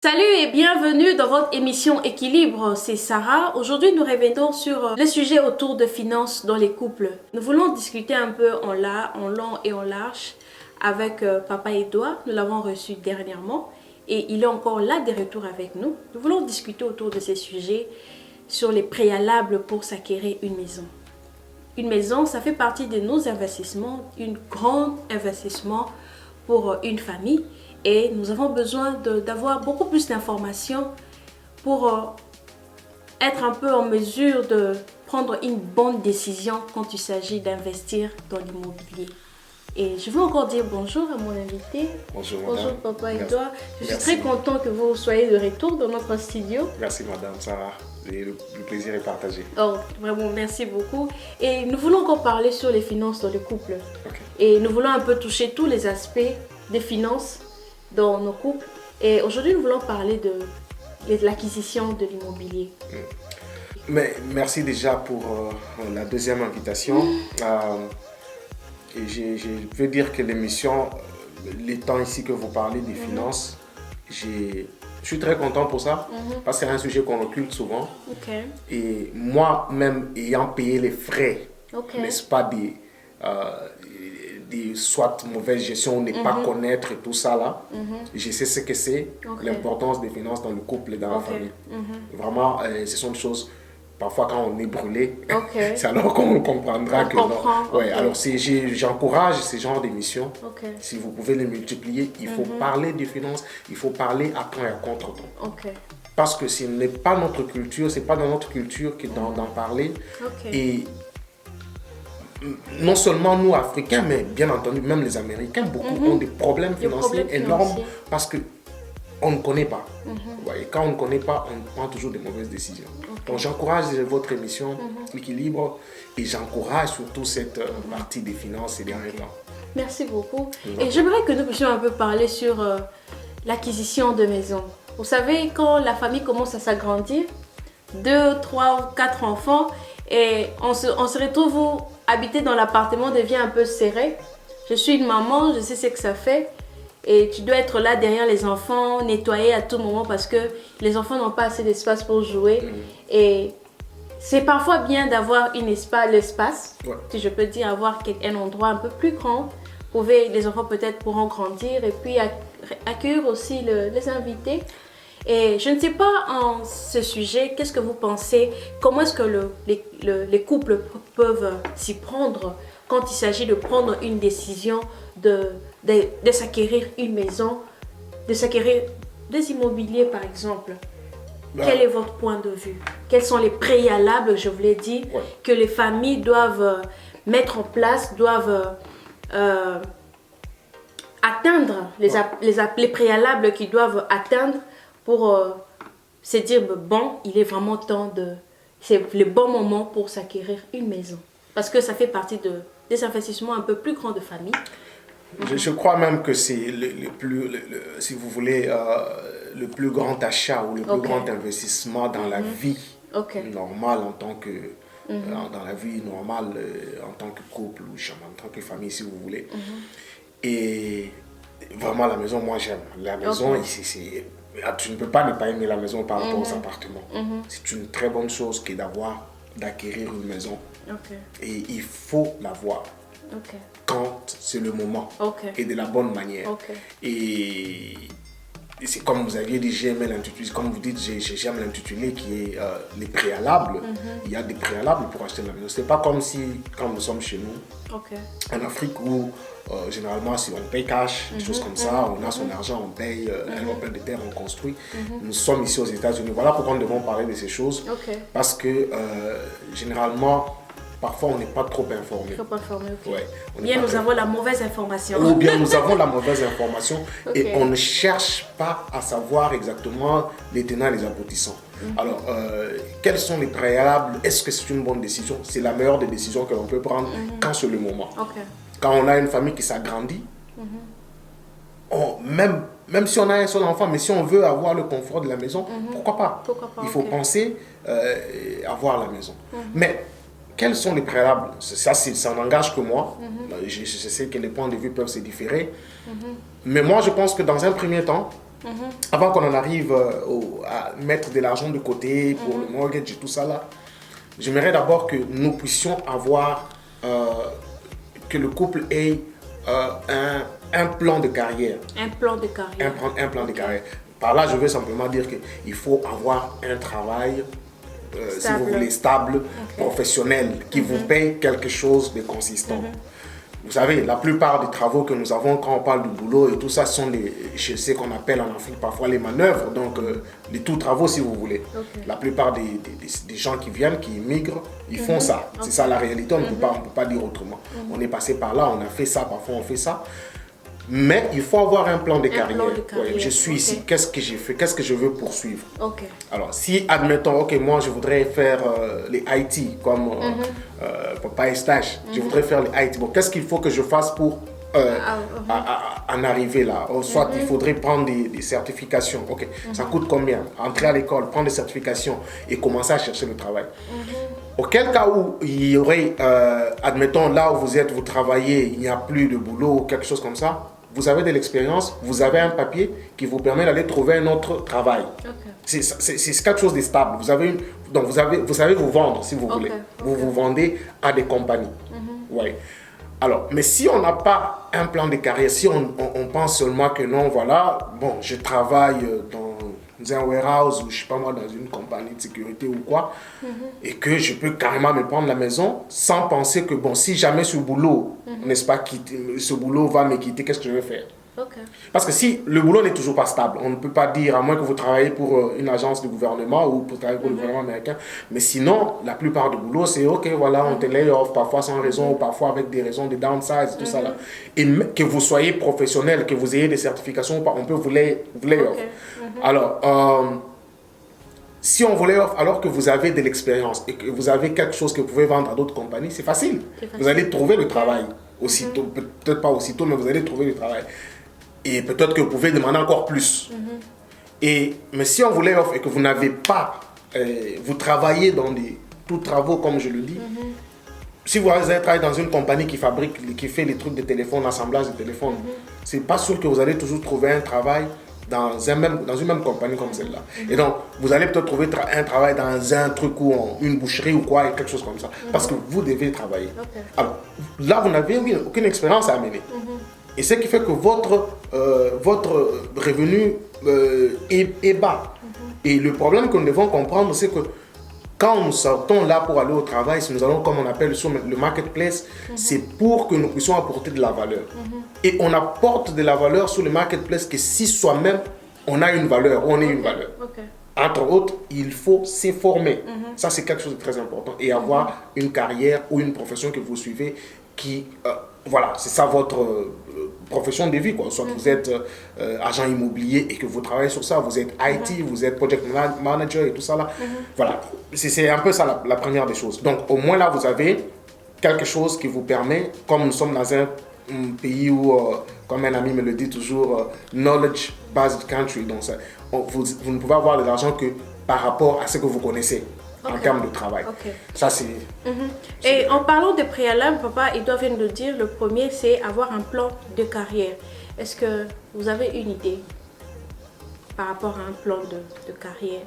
Salut et bienvenue dans votre émission Équilibre, c'est Sarah. Aujourd'hui, nous revenons sur le sujet autour de finances dans les couples. Nous voulons discuter un peu en long et en large avec Papa Edouard. Nous l'avons reçu dernièrement et il est encore là de retour avec nous. Nous voulons discuter autour de ces sujets sur les préalables pour s'acquérir une maison. Une maison, ça fait partie de nos investissements, un grand investissement pour une famille. Et nous avons besoin d'avoir beaucoup plus d'informations pour être un peu en mesure de prendre une bonne décision quand il s'agit d'investir dans l'immobilier. Et je veux encore dire bonjour à mon invité. Bonjour, bonjour madame. Papa Edouard. Je suis Merci. très content que vous soyez de retour dans notre studio. Merci madame Sarah. Et le plaisir est partagé. Oh, vraiment, merci beaucoup. Et nous voulons encore parler sur les finances dans le couple. Okay. Et nous voulons un peu toucher tous les aspects des finances dans nos couples. Et aujourd'hui, nous voulons parler de l'acquisition de l'immobilier. Mais merci déjà pour la deuxième invitation. Et je veux dire que l'émission, les temps ici que vous parlez des finances, je suis très content pour ça, parce que c'est un sujet qu'on occulte souvent. Okay. Et moi-même, ayant payé les frais, n'est-ce pas, des soit mauvaise gestion ou ne pas connaître tout ça là, je sais ce que c'est, l'importance des finances dans le couple et dans la famille. Vraiment, ce sont des choses, parfois quand on est brûlé, c'est alors qu'on comprendra que non. Ouais, alors j'encourage ce genre d'émissions. Si vous pouvez les multiplier, il faut parler des finances, il faut parler à temps et à contre-temps. Parce que ce n'est pas notre culture, c'est pas dans notre culture d'en parler. Et non seulement nous Africains, mais bien entendu même les Américains, beaucoup ont des problèmes financiers énormes parce qu'on ne connaît pas. Et quand on ne connaît pas, on prend toujours des mauvaises décisions. Donc j'encourage votre émission Équilibre et j'encourage surtout cette partie des finances ces derniers temps. Merci beaucoup. Et j'aimerais que nous puissions un peu parler sur l'acquisition de maison. Vous savez, quand la famille commence à s'agrandir, 2, 3, 4 enfants, et on se retrouve où habiter dans l'appartement devient un peu serré. Je suis une maman, je sais ce que ça fait. Et tu dois être là derrière les enfants, nettoyer à tout moment parce que les enfants n'ont pas assez d'espace pour jouer. Et c'est parfois bien d'avoir l'espace, si je peux dire, avoir un endroit un peu plus grand. Les enfants peut-être pourront grandir et puis accueillir aussi les invités. Et je ne sais pas en ce sujet, qu'est-ce que vous pensez? Comment est-ce que les couples peuvent s'y prendre quand il s'agit de prendre une décision de s'acquérir une maison, de s'acquérir des immobiliers par exemple? Quel est votre point de vue? Quels sont les préalables, je vous l'ai dit, que les familles doivent mettre en place, doivent atteindre, les préalables qu'ils doivent atteindre pour se dire, bon, il est vraiment temps c'est le bon moment pour s'acquérir une maison. Parce que ça fait partie des investissements un peu plus grands de famille. Je crois même que c'est si vous voulez, le plus grand achat ou le plus grand investissement dans la vie normale en tant que, dans la vie normale en tant que couple ou en tant que famille, si vous voulez. Et vraiment, la maison, moi j'aime. La maison, tu ne peux pas ne pas aimer la maison par rapport aux appartements. C'est une très bonne chose d'acquérir une maison. Et il faut l'avoir quand c'est le moment et de la bonne manière. Et c'est comme vous aviez dit, j'aime l'intitulé, comme vous dites, j'aime l'intitulé qui est les préalables. Il y a des préalables pour acheter la maison. C'est pas comme si, quand nous sommes chez nous, en Afrique où généralement si on paye cash, des choses comme ça, on a son argent, on paye, un lopin de terre, on construit. Nous sommes ici aux États-Unis. Voilà pourquoi nous devons parler de ces choses. Parce que généralement, parfois on n'est pas trop informé. Bien, nous avons la mauvaise information. Ou bien nous avons la mauvaise information et on ne cherche pas à savoir exactement les tenants et les aboutissants. Alors, quels sont les préalables? Est-ce que c'est une bonne décision? C'est la meilleure des décisions que l'on peut prendre quand c'est le moment. Quand on a une famille qui s'agrandit, même si on a un seul enfant, mais si on veut avoir le confort de la maison, pourquoi pas? Il faut penser avoir la maison. Mais quels sont les préalables? Ça n'engage que moi. Je sais que les points de vue peuvent se différer. Mais moi, je pense que dans un premier temps, avant qu'on en arrive à mettre de l'argent de côté pour le mortgage et tout ça là, j'aimerais d'abord que nous puissions avoir, que le couple ait un plan de carrière. Un plan de carrière. Un plan de carrière. Par là, je veux simplement dire qu'il faut avoir un travail, si vous voulez, stable, professionnel, qui vous paye quelque chose de consistant. Vous savez, la plupart des travaux que nous avons quand on parle du boulot et tout ça sont ce qu'on appelle en Afrique parfois les manœuvres, donc les tout travaux si vous voulez. La plupart des gens qui viennent, qui immigrent, ils font ça. C'est ça la réalité, on ne peut pas dire autrement. On est passé par là, on a fait ça, parfois on fait ça. Mais il faut avoir un plan de carrière. Ouais, je suis ici, qu'est-ce que j'ai fait, qu'est-ce que je veux poursuivre. Alors, si, admettons, moi je voudrais faire les IT, comme Papa et Stage, je voudrais faire les IT. Bon, qu'est-ce qu'il faut que je fasse pour en arriver là? Soit il faudrait prendre des certifications. Ça coûte combien? Entrer à l'école, prendre des certifications et commencer à chercher le travail. Auquel cas où il y aurait, admettons, là où vous êtes, vous travaillez, il n'y a plus de boulot ou quelque chose comme ça, vous avez de l'expérience, vous avez un papier qui vous permet d'aller trouver un autre travail. C'est quelque chose de stable. Donc vous savez vous vendre si vous voulez. Vous vous vendez à des compagnies. Alors, mais si on n'a pas un plan de carrière, si on pense seulement que non, voilà, bon, je travaille dans un warehouse ou je sais pas moi, dans une compagnie de sécurité ou quoi, et que je peux carrément me prendre la maison sans penser que bon, si jamais ce boulot, n'est-ce pas, ce boulot va me quitter, qu'est-ce que je vais faire? Parce que si le boulot n'est toujours pas stable, on ne peut pas dire, à moins que vous travaillez pour une agence du gouvernement ou pour travailler pour le gouvernement américain, mais sinon, la plupart du boulot, c'est voilà, on te lay off, parfois sans raison, ou parfois avec des raisons de downsize, tout ça là. Et que vous soyez professionnel, que vous ayez des certifications ou pas, on peut vous lay off. Alors, si on vous lay off alors que vous avez de l'expérience et que vous avez quelque chose que vous pouvez vendre à d'autres compagnies, c'est facile. Vous allez trouver le travail aussitôt, peut-être pas aussitôt, mais vous allez trouver le travail. Et peut-être que vous pouvez demander encore plus. Mais si on vous lay off et que vous n'avez pas, vous travaillez dans tous travaux comme je le dis, si vous allez travailler dans une compagnie qui fait les trucs de téléphone, l'assemblage de téléphone, c'est pas sûr que vous allez toujours trouver un travail dans une même compagnie comme celle-là. Et donc, vous allez peut-être trouver un travail dans un truc ou une boucherie ou quoi, quelque chose comme ça. Parce que vous devez travailler. Alors, là, vous n'avez aucune expérience à amener. Et ce qui fait que votre revenu est bas. Et le problème que nous devons comprendre, c'est que quand nous sortons là pour aller au travail, si nous allons, comme on appelle sur le marketplace, c'est pour que nous puissions apporter de la valeur. Et on apporte de la valeur sur le marketplace que si soi-même, on a une valeur, on est une valeur. Entre autres, il faut se former. Ça, c'est quelque chose de très important. Et avoir une carrière ou une profession que vous suivez qui... voilà, c'est ça votre profession de vie, quoi. Soit vous êtes agent immobilier et que vous travaillez sur ça, vous êtes IT, vous êtes project manager et tout ça là. Voilà, c'est un peu ça la première des choses. Donc au moins là, vous avez quelque chose qui vous permet, comme nous sommes dans un pays où, comme un ami me le dit toujours, knowledge-based country, donc ça, vous ne pouvez avoir de l'argent que par rapport à ce que vous connaissez. En termes de travail. Ça, c'est... Et en parlant de préalable, papa, il doit venir de dire, le premier, c'est avoir un plan de carrière. Est-ce que vous avez une idée par rapport à un plan de carrière?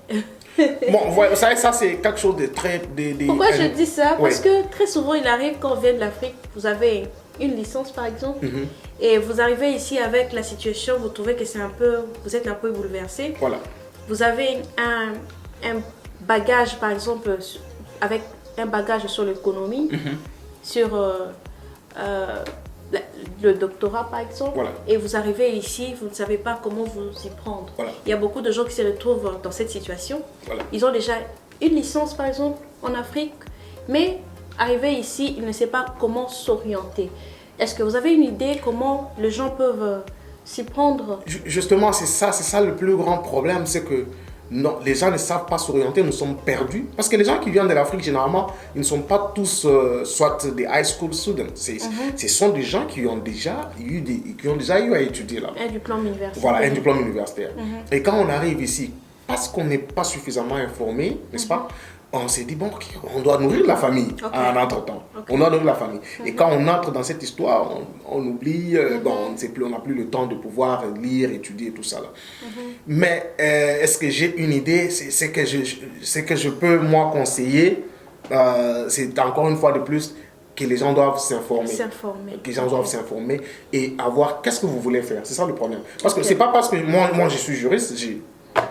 Bon, vous savez, ça, c'est quelque chose de très... Pourquoi je dis ça? Parce que très souvent, il arrive quand on vient de l'Afrique, vous avez une licence, par exemple, et vous arrivez ici avec la situation, vous trouvez que vous êtes un peu bouleversé. Voilà. Vous avez un bagage, par exemple, avec un bagage sur l'économie, sur le doctorat, par exemple, et vous arrivez ici, vous ne savez pas comment vous y prendre. Il y a beaucoup de gens qui se retrouvent dans cette situation. Ils ont déjà une licence, par exemple, en Afrique, mais arrivé ici, ils ne savent pas comment s'orienter. Est-ce que vous avez une idée comment les gens peuvent s'y prendre? Justement, c'est ça le plus grand problème, c'est que non, les gens ne savent pas s'orienter, nous sommes perdus. Parce que les gens qui viennent de l'Afrique, généralement, ils ne sont pas tous soit des high school students. Ce sont des gens qui ont déjà eu à étudier là. Un diplôme universitaire. Voilà, un diplôme universitaire. Et quand on arrive ici, parce qu'on n'est pas suffisamment informé, n'est-ce pas, on s'est dit, bon, ok, on doit nourrir la famille en entre-temps. On doit nourrir la famille. Et quand on entre dans cette histoire, on oublie, bon, on ne sait plus, on n'a plus le temps de pouvoir lire, étudier, tout ça. Là. Mais est-ce que j'ai une idée? C'est que je peux, moi, conseiller, c'est encore une fois de plus, que les gens doivent s'informer. Que les gens doivent s'informer et avoir qu'est-ce que vous voulez faire. C'est ça le problème. Parce que c'est pas parce que moi je suis juriste, j'ai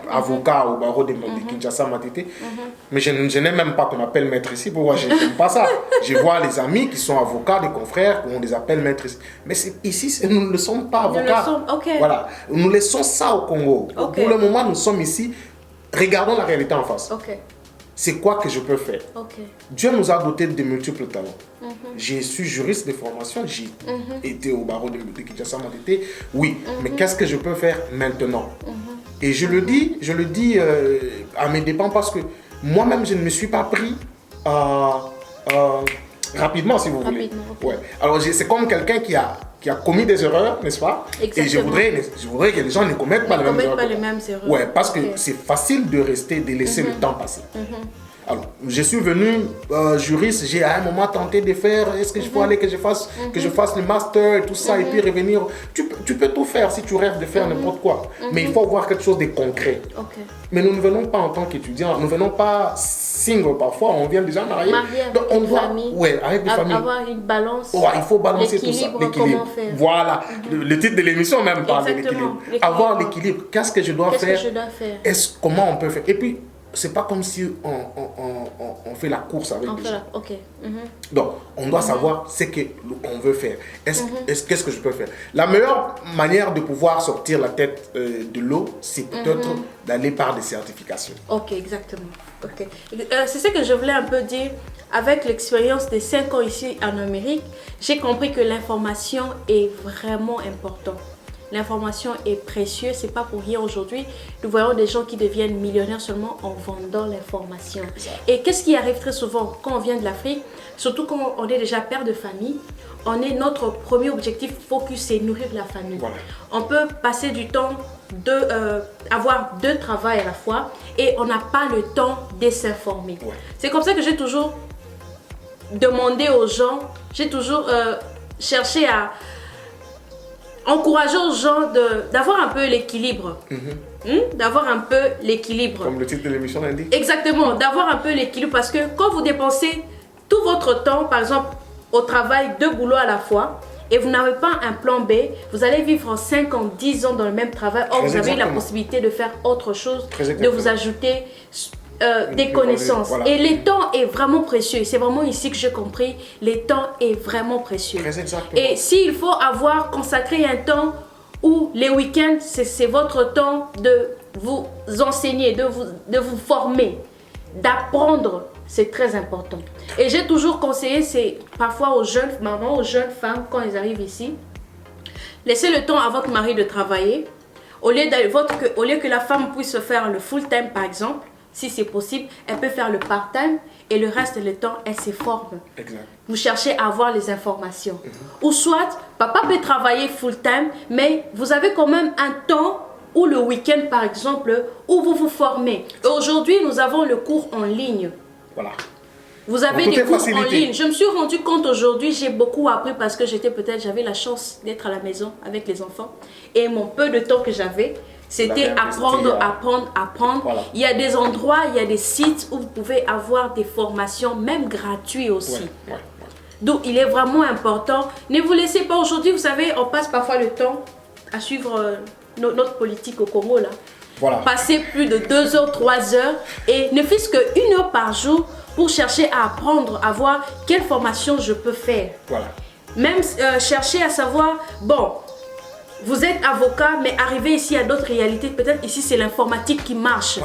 avocat au barreau de Kinshasa Matete, mais je n'aime même pas qu'on m'appelle maître ici. Pourquoi je n'aime pas ça? Je vois les amis qui sont avocats, des confrères, on les appelle maître ici. Mais ici, nous ne sommes pas avocats. Voilà. Nous laissons ça au Congo. Pour le moment, nous sommes ici. Regardons la réalité en face. C'est quoi que je peux faire? Dieu nous a dotés de multiples talents. Je suis juriste de formation, j'ai été au barreau de Kinshasa Matete. Oui, mais qu'est-ce que je peux faire maintenant? Et je le dis à mes dépens parce que moi-même, je ne me suis pas pris rapidement, si vous voulez. Ouais. Alors, c'est comme quelqu'un qui a commis des erreurs, n'est-ce pas? Exactement. Et je voudrais que les gens ne commettent pas les mêmes erreurs. Ouais, parce que c'est facile de laisser le temps passer. Alors, je suis venu juriste, j'ai à un moment tenté de faire, est-ce que je faut aller que je fasse le master et tout ça, et puis revenir. Tu peux tout faire si tu rêves de faire n'importe quoi, mais il faut voir quelque chose de concret. Mais nous ne venons pas en tant qu'étudiants, nous ne venons pas single parfois, on vient déjà mariés. Donc on doit avec des familles. Avoir une balance. Il faut balancer tout ça, l'équilibre. Voilà, le titre de l'émission même parle de l'équilibre. Avoir l'équilibre, qu'est-ce que je dois faire? Comment on peut faire? Et puis, c'est pas comme si on fait la course avec les gens. Donc, on doit savoir ce qu'on veut faire. Qu'est-ce que je peux faire? La meilleure manière de pouvoir sortir la tête de l'eau, c'est peut-être d'aller par des certifications. Exactement. C'est ce que je voulais un peu dire. Avec l'expérience de 5 ans ici en Amérique, j'ai compris que l'information est vraiment importante. L'information est précieuse, c'est pas pour rien aujourd'hui. Nous voyons des gens qui deviennent millionnaires seulement en vendant l'information. Et qu'est-ce qui arrive très souvent quand on vient de l'Afrique, surtout quand on est déjà père de famille, notre premier objectif focus, c'est nourrir la famille. On peut passer du temps avoir 2 travails à la fois et on n'a pas le temps de s'informer. C'est comme ça que j'ai toujours demandé aux gens, j'ai toujours cherché à encourager aux gens d'avoir un peu l'équilibre. D'avoir un peu l'équilibre. Comme le titre de l'émission l'indique. Exactement, d'avoir un peu l'équilibre parce que quand vous dépensez tout votre temps, par exemple, au travail, 2 boulots à la fois, et vous n'avez pas un plan B, vous allez vivre 5 ans, 10 ans dans le même travail. Or, vous avez la possibilité de faire autre chose, de vous ajouter des connaissances. Et le temps est vraiment précieux. C'est vraiment ici que j'ai compris. Le temps est vraiment précieux. Et s'il faut consacrer un temps où les week-ends, c'est votre temps de vous enseigner, de vous former, d'apprendre, c'est très important. Et j'ai toujours conseillé, c'est parfois aux jeunes mamans, aux jeunes femmes, quand elles arrivent ici, laissez le temps à votre mari de travailler. Au lieu que la femme puisse faire le full-time, par exemple, si c'est possible, elle peut faire le part-time et le reste du temps, elle se forme. Vous cherchez à avoir les informations. Ou soit, papa peut travailler full-time, mais vous avez quand même un temps ou le week-end, par exemple, où vous vous formez. Aujourd'hui, nous avons le cours en ligne. Vous avez des cours en ligne. Je me suis rendu compte aujourd'hui, j'ai beaucoup appris parce que j'avais la chance d'être à la maison avec les enfants. Et mon peu de temps que j'avais, c'était apprendre. Il y a des endroits, il y a des sites où vous pouvez avoir des formations, même gratuites aussi. Donc, il est vraiment important. Ne vous laissez pas aujourd'hui, vous savez, on passe parfois le temps à suivre notre politique au Congo, là. Passer plus de 2 heures, 3 heures, et ne fût-ce qu'1 heure par jour pour chercher à apprendre, à voir quelle formation je peux faire. Même chercher à savoir, bon, vous êtes avocat, mais arrivé ici à d'autres réalités, peut-être ici c'est l'informatique qui marche.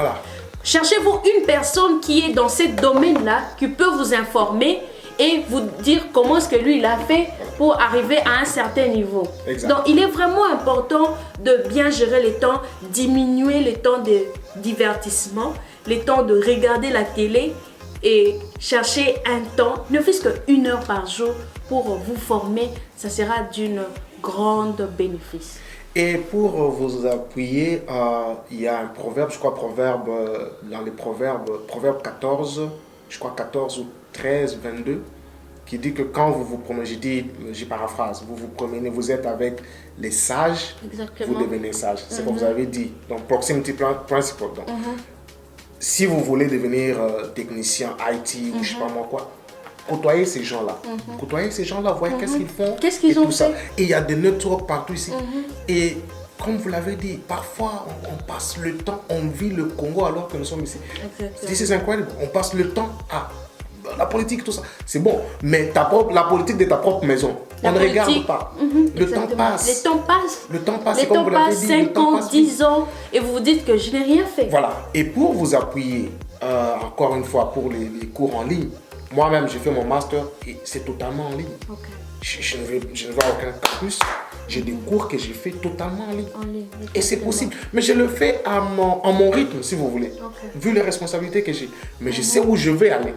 Cherchez-vous une personne qui est dans ce domaine-là, qui peut vous informer et vous dire comment est-ce que lui il a fait pour arriver à un certain niveau. Donc il est vraiment important de bien gérer les temps, diminuer les temps de divertissement, les temps de regarder la télé et chercher un temps, ne fût-ce qu'1 heure par jour pour vous former, ça sera d'une grande bénéfice. Et pour vous appuyer, il y a un proverbe, je crois, dans les proverbe 14, je crois 14 ou 13, 22, qui dit que quand vous vous promenez, je paraphrase, vous vous promenez, vous êtes avec les sages, vous devenez sage. C'est comme vous avez dit. Donc, proximity principle. Donc, si vous voulez devenir technicien IT ou je sais pas moi quoi, côtoyez ces gens-là. Côtoyez ces gens-là, voyez qu'est-ce qu'ils font. Qu'est-ce qu'ils ont fait. Et il y a des networks partout ici. Et comme vous l'avez dit, parfois on passe le temps, on vit le Congo alors que nous sommes ici. C'est incroyable. On passe le temps à la politique, tout ça. C'est bon, mais la politique de ta propre maison, on ne regarde pas. Le temps passe. Le temps passe. Le temps passe, 5 ans, 10 ans, et vous vous dites que je n'ai rien fait. Voilà. Et pour vous appuyer, encore une fois, pour les cours en ligne, moi-même, j'ai fait mon master et c'est totalement en ligne. Je ne vais à aucun campus. J'ai des cours que j'ai fait totalement en ligne. Et c'est possible. Mais je le fais à mon rythme, si vous voulez. Vu les responsabilités que j'ai. Mais je sais où je vais aller.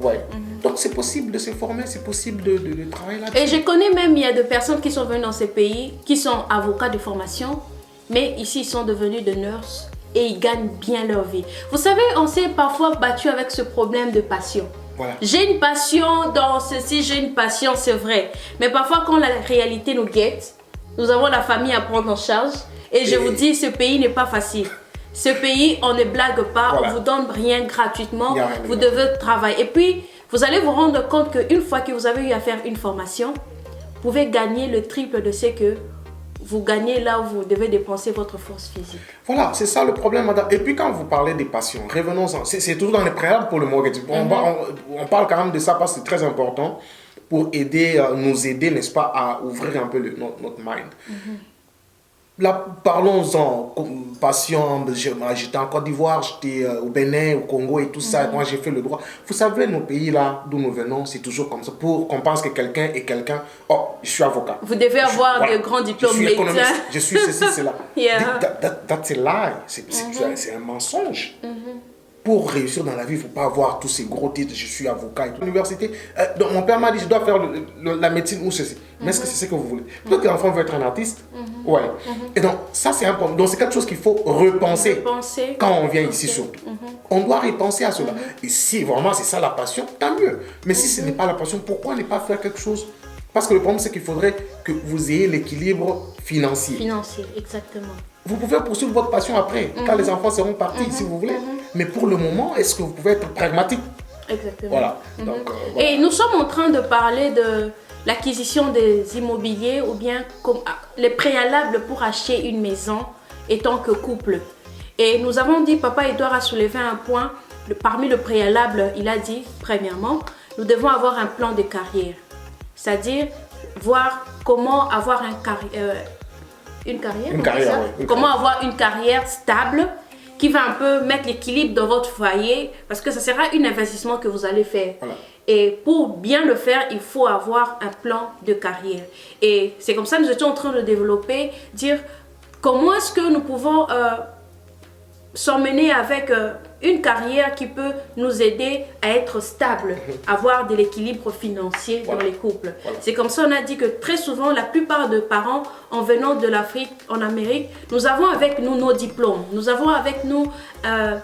Ouais. Donc c'est possible de se former, c'est possible de travailler là-dessus. Et je connais même, il y a des personnes qui sont venues dans ces pays, qui sont avocats de formation, mais ici ils sont devenus des nurses et ils gagnent bien leur vie. Vous savez, on s'est parfois battu avec ce problème de passion. Voilà. J'ai une passion dans ceci, j'ai une passion, c'est vrai. Mais parfois, quand la réalité nous guette, nous avons la famille à prendre en charge. Et je vous dis, ce pays n'est pas facile. Ce pays, on ne blague pas, on ne vous donne rien gratuitement. Vous devez travailler. Et puis, vous allez vous rendre compte qu'une fois que vous avez eu à faire une formation, vous pouvez gagner le triple de ce que vous gagnez là où vous devez dépenser votre force physique. Voilà, c'est ça le problème, madame. Et puis quand vous parlez des passions, revenons-en. C'est toujours dans les préalables pour le mortgage. On parle quand même de ça parce que c'est très important pour nous aider, n'est-ce pas, à ouvrir un peu notre mind. Là, parlons-en, passion, j'étais en Côte d'Ivoire, j'étais au Bénin, au Congo et tout ça, moi j'ai fait le droit. Vous savez, nos pays là, d'où nous venons, c'est toujours comme ça, pour qu'on pense que quelqu'un est quelqu'un, oh, je suis avocat. Vous devez avoir de grands diplômes. Je suis économiste, je suis ceci, cela. That's a lie, c'est un mensonge. Pour réussir dans la vie, il ne faut pas avoir tous ces gros titres, je suis avocat et tout. L'université, donc mon père m'a dit, je dois faire la médecine ou ceci. Mais est-ce que c'est ce que vous voulez? Peut-être que l'enfant veut être un artiste. Ouais. Et donc, ça c'est un problème. Donc, c'est quelque chose qu'il faut repenser quand on vient ici surtout. On doit repenser à cela. Et si vraiment c'est ça la passion, tant mieux. Mais si ce n'est pas la passion, pourquoi ne pas faire quelque chose? Parce que le problème, c'est qu'il faudrait que vous ayez l'équilibre financier. Financier, exactement. Vous pouvez poursuivre votre passion après, quand les enfants seront partis, si vous voulez. Mais pour le moment, est-ce que vous pouvez être pragmatique? Exactement. Voilà. Donc, voilà. Et nous sommes en train de parler de l'acquisition des immobiliers ou bien les préalables pour acheter une maison étant que couple. Et nous avons dit, Papa Edouard a soulevé un point, parmi le préalable, il a dit, premièrement, nous devons avoir un plan de carrière. C'est-à-dire, voir comment avoir comment avoir une carrière stable qui va un peu mettre l'équilibre dans votre foyer parce que ça sera un investissement que vous allez faire. Voilà. Et pour bien le faire, il faut avoir un plan de carrière. Et c'est comme ça que nous étions en train de développer, dire comment est-ce que nous pouvons s'emmener avec une carrière qui peut nous aider à être stable, avoir de l'équilibre financier dans les couples. C'est comme ça on a dit que très souvent, la plupart des parents, en venant de l'Afrique, en Amérique, nous avons avec nous nos diplômes. Nous avons avec nous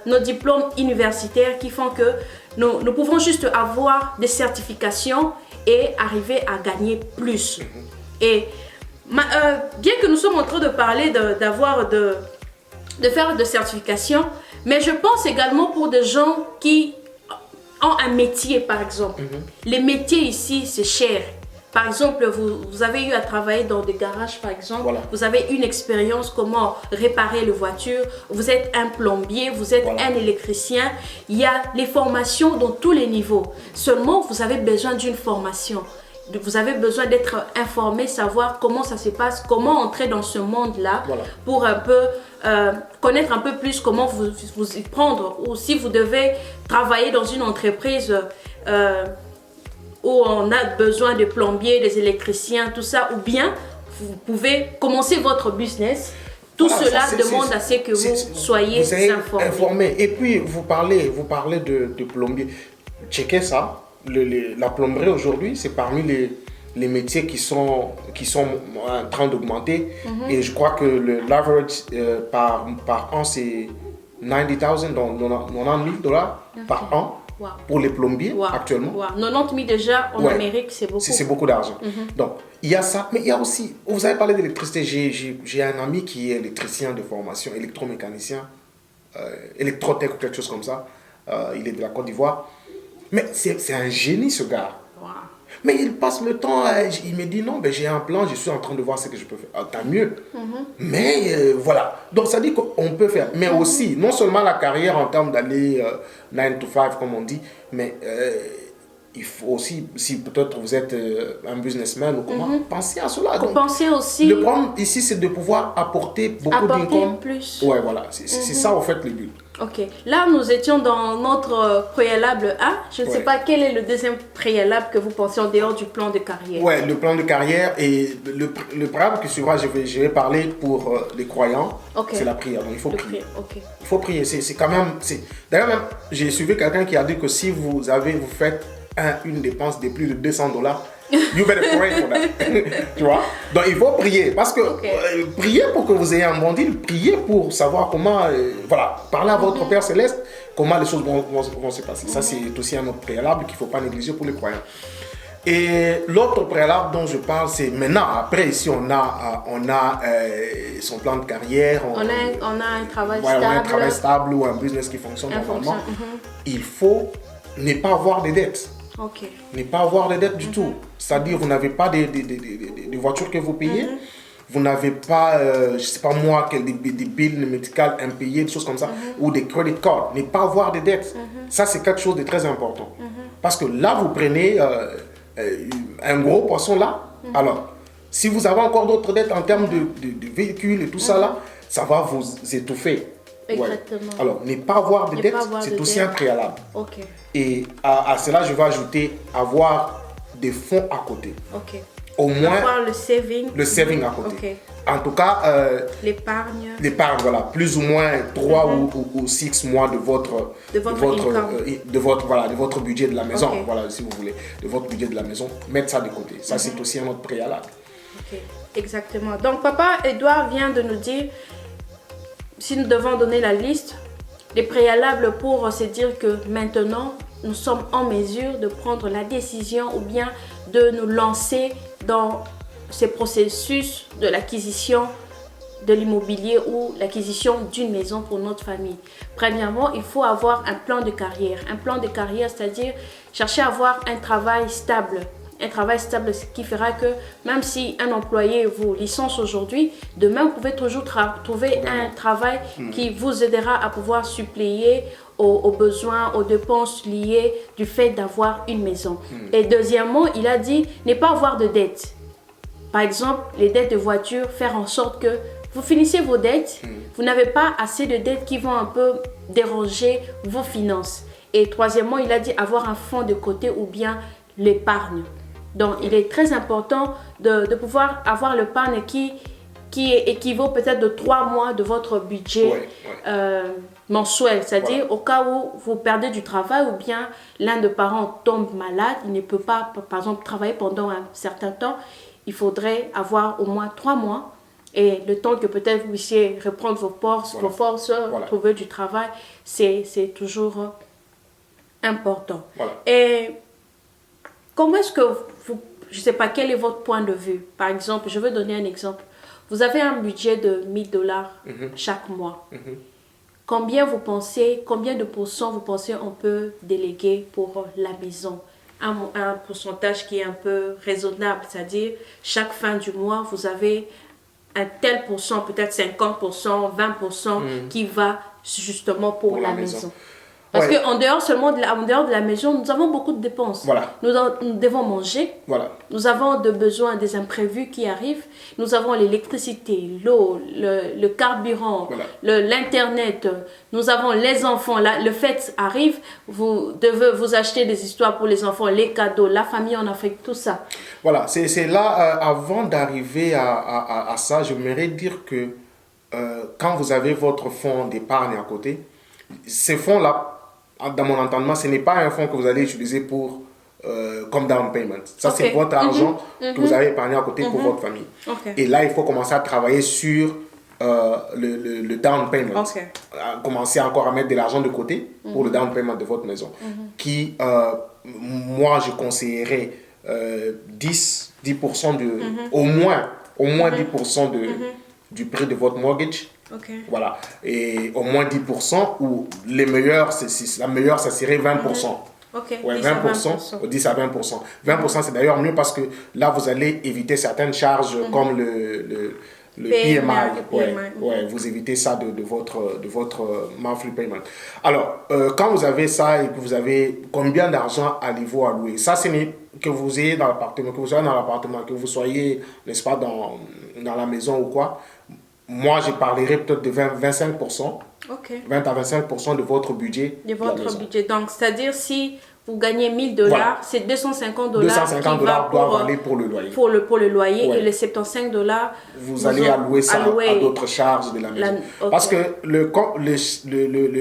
nos diplômes universitaires qui font que nous pouvons juste avoir des certifications et arriver à gagner plus. Et bien que nous sommes en train de parler de faire de certification, mais je pense également pour des gens qui ont un métier, par exemple. Les métiers ici, c'est cher. Par exemple, vous avez eu à travailler dans des garages, par exemple. Voilà. Vous avez une expérience, comment réparer les voitures. Vous êtes un plombier, vous êtes un électricien. Il y a les formations dans tous les niveaux. Seulement, vous avez besoin d'une formation. Vous avez besoin d'être informé, savoir comment ça se passe, comment entrer dans ce monde-là pour un peu connaître un peu plus comment vous y prendre. Ou si vous devez travailler dans une entreprise où on a besoin de plombiers, des électriciens, tout ça, ou bien vous pouvez commencer votre business. Tout cela demande à ce que vous soyez informé. Et puis, vous parlez de plombier. Checkez ça. La plomberie aujourd'hui, c'est parmi les métiers qui sont en train d'augmenter. Et je crois que l'average par an, c'est $90,000, donc $90,000 par an. Wow. Pour les plombiers actuellement. Wow. 90 000 déjà en Amérique, c'est beaucoup. C'est beaucoup d'argent. Donc, il y a ça, mais il y a aussi, vous avez parlé d'électricité, j'ai un ami qui est électricien de formation, électromécanicien, électrotech ou quelque chose comme ça. Il est de la Côte d'Ivoire. Mais c'est un génie, ce gars. Wow. Mais il passe le temps, il me dit non, ben, j'ai un plan, je suis en train de voir ce que je peux faire. Ah, tant mieux. Mais voilà. Donc ça dit qu'on peut faire. Mais aussi, non seulement la carrière en termes d'aller 9 to 5, comme on dit, mais il faut aussi, si peut-être vous êtes un businessman ou comment, pensez à cela. Donc, pensez aussi. Le problème ici, c'est de pouvoir apporter beaucoup d'income. Plus. Ouais, voilà. C'est ça, en fait, le but. Ok. Là, nous étions dans notre préalable A. Je ne sais pas quel est le deuxième préalable que vous pensez en dehors du plan de carrière. Ouais, le plan de carrière et le préalable que suivra, je vais parler pour les croyants. C'est la prière. Donc, il faut prier. Il faut prier. C'est quand même... D'ailleurs, même, j'ai suivi quelqu'un qui a dit que si vous faites une dépense de plus de $200, you better pray for that. Tu vois? Donc il faut prier parce que prier pour que vous ayez un bon deal, prier pour savoir comment, voilà, parler à votre Père Céleste, comment les choses vont se passer. Ça, c'est aussi un autre préalable qu'il ne faut pas négliger pour les croyants. Et l'autre préalable dont je parle, c'est maintenant, après ici, on a son plan de carrière. On a un travail stable. On a un travail stable ou un business qui fonctionne normalement. Il faut ne pas avoir de dettes. Ne pas avoir de dettes du tout. C'est-à-dire, vous n'avez pas des voitures que vous payez. Vous n'avez pas, je ne sais pas moi, des billes médicales impayés, des choses comme ça, ou des credit cards. Ne pas avoir de dettes. Ça, c'est quelque chose de très important. Parce que là, vous prenez un gros poisson là. Alors, si vous avez encore d'autres dettes en termes de véhicules et tout ça là, ça va vous étouffer. Exactement. Alors, ne pas avoir de dettes, c'est aussi un préalable. Et à cela, je vais ajouter avoir des fonds à côté. Au moins, avoir le saving à côté. En tout cas, l'épargne, voilà, plus ou moins 3 ou 6 mois de votre budget de la maison, voilà, si vous voulez, de votre budget de la maison, mettre ça de côté. Ça, c'est aussi un autre préalable. Exactement. Donc, Papa Edouard vient de nous dire, si nous devons donner la liste, les préalables pour se dire que maintenant, nous sommes en mesure de prendre la décision ou bien de nous lancer dans ce processus de l'acquisition de l'immobilier ou l'acquisition d'une maison pour notre famille. Premièrement, il faut avoir un plan de carrière. Un plan de carrière, c'est-à-dire chercher à avoir un travail stable. Un travail stable, ce qui fera que même si un employé vous licence aujourd'hui, demain vous pouvez toujours trouver un travail qui vous aidera à pouvoir suppléer aux besoins, aux dépenses liées du fait d'avoir une maison. Et deuxièmement, il a dit ne pas avoir de dettes. Par exemple, les dettes de voiture, faire en sorte que vous finissez vos dettes, vous n'avez pas assez de dettes qui vont un peu déranger vos finances. Et troisièmement, il a dit avoir un fonds de côté ou bien l'épargne. Donc, il est très important de pouvoir avoir l'épargne qui équivaut peut-être de 3 mois de votre budget mensuel. C'est-à-dire au cas où vous perdez du travail ou bien l'un des parents tombe malade, il ne peut pas, par exemple, travailler pendant un certain temps. Il faudrait avoir au moins 3 mois et le temps que peut-être vous puissiez reprendre vos forces, trouver du travail, c'est toujours important. Et comment est-ce que je ne sais pas, quel est votre point de vue? Par exemple, je veux donner un exemple. Vous avez un budget de $1000 chaque mois. Combien de pourcents vous pensez on peut déléguer pour la maison? Un pourcentage qui est un peu raisonnable, c'est-à-dire chaque fin du mois, vous avez un tel pourcent, peut-être 50%, 20% qui va justement pour la maison. Parce qu'en dehors de la maison, nous avons beaucoup de dépenses. Nous devons manger. Nous avons besoins des imprévus qui arrivent. Nous avons l'électricité, l'eau, le carburant, l'Internet. Nous avons les enfants. Le fête arrive. Vous devez vous acheter des histoires pour les enfants, les cadeaux, la famille en Afrique, tout ça. Voilà, c'est là, avant d'arriver à ça, j'aimerais dire que quand vous avez votre fonds d'épargne à côté, ces fonds-là, dans mon entendement, ce n'est pas un fonds que vous allez utiliser pour comme down payment. Ça, c'est votre argent que vous avez épargné à côté pour votre famille. Et là, il faut commencer à travailler sur le down payment. Commencer encore à mettre de l'argent de côté pour le down payment de votre maison. Qui, moi, je conseillerais 10% au moins 10% du prix de votre mortgage. Voilà. Et au moins 10%, ou les meilleurs, la meilleure, ça serait 20%. Ouais, 20%, 10 à 20%. 20%, c'est d'ailleurs mieux parce que là, vous allez éviter certaines charges comme le PMI. Vous évitez ça de votre monthly payment. Alors, quand vous avez ça et que vous avez combien d'argent allez-vous allouer? Ça, c'est que vous ayez dans l'appartement, que vous soyez, n'est-ce pas, dans la maison ou quoi. Moi, je parlerai peut-être de 25%. 20 à 25% de votre budget. De votre budget. Donc, c'est-à-dire si vous gagnez $1000, c'est $250 doivent aller pour le loyer. Pour le loyer et les $75, vous allez allouer ça à d'autres charges de la maison. Parce que le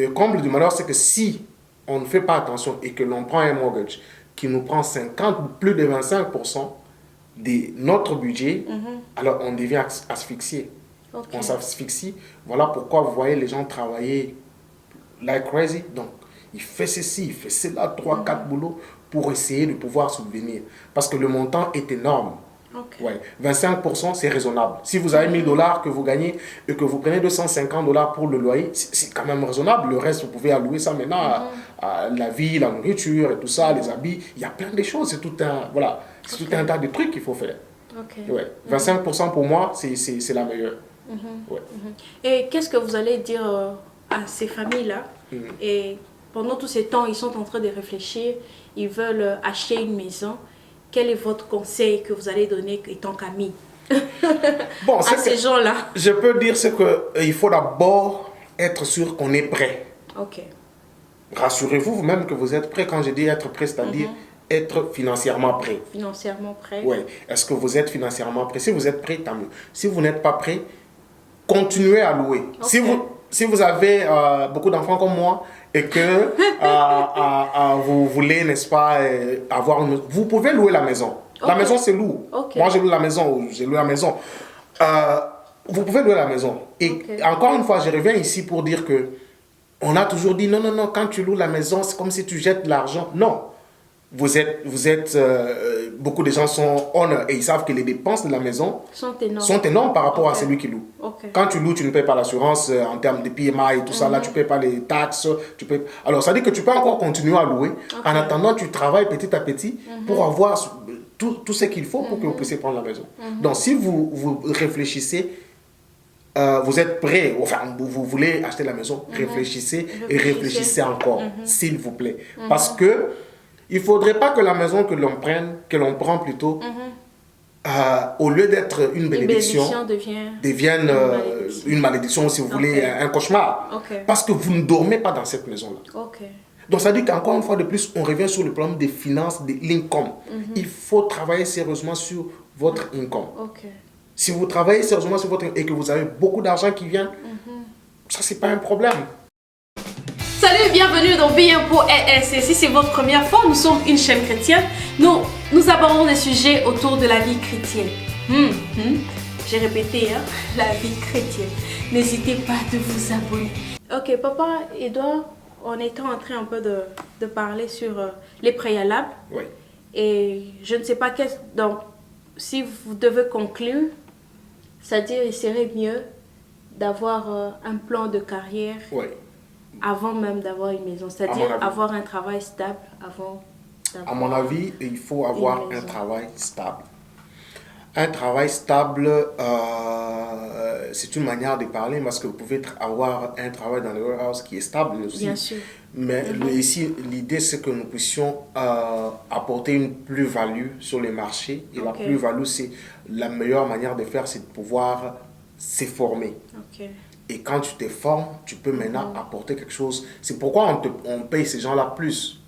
comble du malheur, c'est que si on ne fait pas attention et que l'on prend un mortgage qui nous prend 50, plus de 25% de notre budget, alors on devient asphyxié. On s'asphyxie. Voilà pourquoi vous voyez les gens travailler like crazy. Donc, il fait ceci, il fait cela, 3-4 boulots pour essayer de pouvoir subvenir. Parce que le montant est énorme. 25%, c'est raisonnable. Si vous avez $1000 que vous gagnez et que vous prenez $250 pour le loyer, c'est quand même raisonnable. Le reste, vous pouvez allouer ça maintenant à la vie, la nourriture et tout ça, les habits. Il y a plein de choses. C'est tout un tas de trucs qu'il faut faire. 25% pour moi, c'est la meilleure. Et qu'est-ce que vous allez dire à ces familles-là? Et pendant tous ces temps, ils sont en train de réfléchir, ils veulent acheter une maison. Quel est votre conseil que vous allez donner étant qu'ami à ces gens-là? Je peux dire qu'il faut d'abord être sûr qu'on est prêt. Rassurez-vous vous-même que vous êtes prêt. Quand je dis être prêt, c'est-à-dire être financièrement prêt. Financièrement prêt. Oui. Est-ce que vous êtes financièrement prêt? Si vous êtes prêt, tant mieux. Si vous n'êtes pas prêt, continuez à louer. Si vous avez beaucoup d'enfants comme moi et que vous voulez, n'est-ce pas, avoir vous pouvez louer la maison. La maison, c'est lourd. Moi, j'ai loué la maison. Vous pouvez louer la maison. Et encore une fois, je reviens ici pour dire que on a toujours dit non, quand tu loues la maison, c'est comme si tu jettes de l'argent. Non. Beaucoup de gens sont honnêtes et ils savent que les dépenses de la maison sont énormes par rapport à celui qui loue. Quand tu loues, tu ne payes pas l'assurance en termes de PMI et tout ça. Là, tu ne payes pas les taxes. Alors, ça dit que tu peux encore continuer à louer. En attendant, tu travailles petit à petit pour avoir tout ce qu'il faut pour que vous puissiez prendre la maison. Donc, si vous réfléchissez, vous êtes prêt, enfin, vous voulez acheter la maison, réfléchissez et réfléchissez encore, s'il vous plaît. Parce que il ne faudrait pas que la maison que l'on prend plutôt, au lieu d'être une bénédiction, devienne une malédiction, si vous voulez, un cauchemar. Parce que vous ne dormez pas dans cette maison-là. Donc ça dit qu'encore une fois de plus, on revient sur le problème des finances, de l'income. Il faut travailler sérieusement sur votre income. Si vous travaillez sérieusement sur votre income et que vous avez beaucoup d'argent qui vient, ça, c'est pas un problème. Salut et bienvenue dans Be Impôts LLC. Si c'est votre première fois, nous sommes une chaîne chrétienne. Nous abordons des sujets autour de la vie chrétienne. J'ai répété, la vie chrétienne. N'hésitez pas de vous abonner. Ok, Papa Edouard, on était en train un peu de parler sur les préalables. Oui. Et je ne sais pas donc, si vous devez conclure, c'est-à-dire il serait mieux d'avoir un plan de carrière. Oui. Avant même d'avoir une maison, c'est-à-dire avoir un travail stable avant d'avoir... À mon avis, il faut avoir un travail stable. Un travail stable, c'est une manière de parler parce que vous pouvez avoir un travail dans le warehouse qui est stable aussi. Bien sûr. Mais ici, l'idée, c'est que nous puissions apporter une plus-value sur les marchés. Et la plus-value, c'est la meilleure manière de faire, c'est de pouvoir se former. Et quand tu te formes, tu peux maintenant apporter quelque chose. C'est pourquoi on paye ces gens-là plus.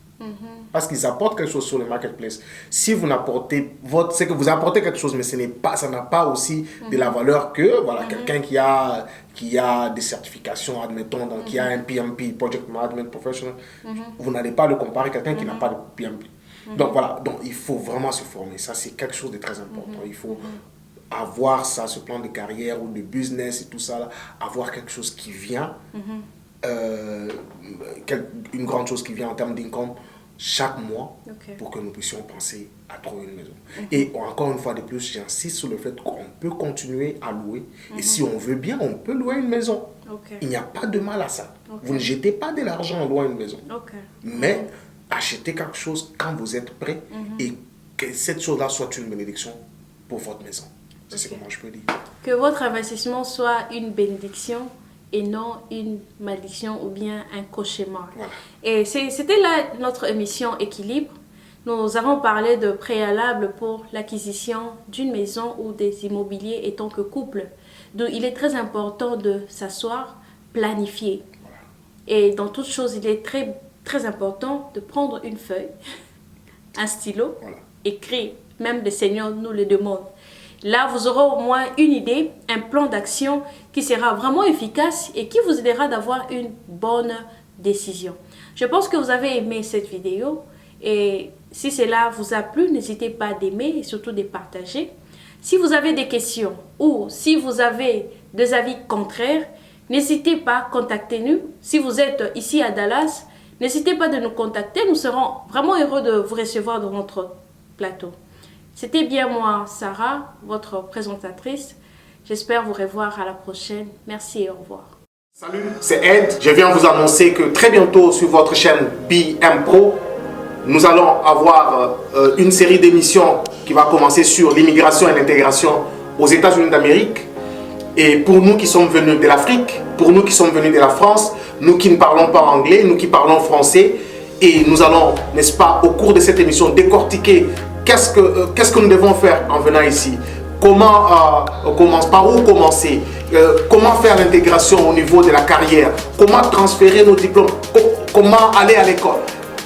Parce qu'ils apportent quelque chose sur le marketplace. Si vous n'apportez c'est que vous apportez quelque chose, mais ça n'a pas aussi de la valeur que quelqu'un qui a des certifications, admettons, donc qui a un PMP, Project Management Professional. Vous n'allez pas le comparer à quelqu'un qui n'a pas de PMP. Donc voilà, donc il faut vraiment se former. Ça, c'est quelque chose de très important. Il faut avoir ça, ce plan de carrière ou de business et tout ça, là, avoir quelque chose qui vient, une grande chose qui vient en termes d'income chaque mois pour que nous puissions penser à trouver une maison. Et encore une fois de plus, j'insiste sur le fait qu'on peut continuer à louer. Et si on veut bien, on peut louer une maison. Il n'y a pas de mal à ça. Vous ne jetez pas de l'argent en louant une maison. Mais achetez quelque chose quand vous êtes prêt et que cette chose-là soit une bénédiction pour votre maison. C'est comment je peux dire. Que votre investissement soit une bénédiction et non une malédiction ou bien un cauchemar. Voilà. Et c'était là notre émission Équilibre. Nous avons parlé de préalable pour l'acquisition d'une maison ou des immobiliers étant que couple. Donc, il est très important de s'asseoir, planifier. Voilà. Et dans toute chose, il est très, très important de prendre une feuille, un stylo, écrire. Même le Seigneur nous le demande. Là, vous aurez au moins une idée, un plan d'action qui sera vraiment efficace et qui vous aidera d'avoir une bonne décision. Je pense que vous avez aimé cette vidéo et si cela vous a plu, n'hésitez pas d'aimer et surtout de partager. Si vous avez des questions ou si vous avez des avis contraires, n'hésitez pas, contactez-nous. Si vous êtes ici à Dallas, n'hésitez pas de nous contacter. Nous serons vraiment heureux de vous recevoir dans notre plateau. C'était bien moi, Sarah, votre présentatrice. J'espère vous revoir à la prochaine. Merci et au revoir. Salut, c'est Ed. Je viens vous annoncer que très bientôt sur votre chaîne BM Pro, nous allons avoir une série d'émissions qui va commencer sur l'immigration et l'intégration aux États-Unis d'Amérique. Et pour nous qui sommes venus de l'Afrique, pour nous qui sommes venus de la France, nous qui ne parlons pas anglais, nous qui parlons français, et nous allons, n'est-ce pas, au cours de cette émission, décortiquer qu'est-ce que nous devons faire en venant ici, par où commencer, comment faire l'intégration au niveau de la carrière, comment transférer nos diplômes, comment aller à l'école.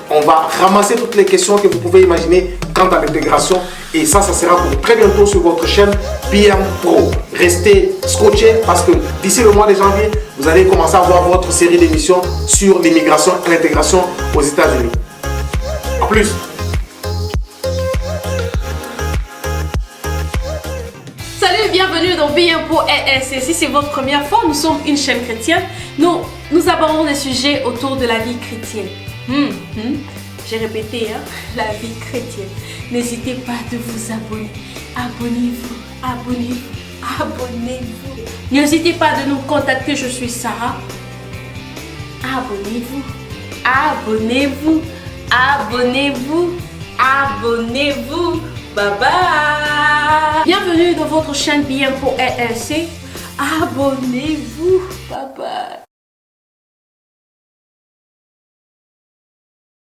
On va ramasser toutes les questions que vous pouvez imaginer quant à l'intégration. Et ça sera pour très bientôt sur votre chaîne BM Pro. Restez scotchés parce que d'ici le mois de janvier, vous allez commencer à voir votre série d'émissions sur l'immigration et l'intégration aux États-Unis. A plus. Salut, bienvenue dans BM Pro ES. Si c'est votre première fois, nous sommes une chaîne chrétienne. Nous abordons des sujets autour de la vie chrétienne. J'ai répété, la vie chrétienne. N'hésitez pas de vous abonner. Abonnez-vous, abonnez-vous, abonnez-vous. N'hésitez pas de nous contacter, je suis Sarah. Abonnez-vous, abonnez-vous, abonnez-vous, abonnez-vous. Bye bye. Bienvenue dans votre chaîne BM Pro ES. Abonnez-vous.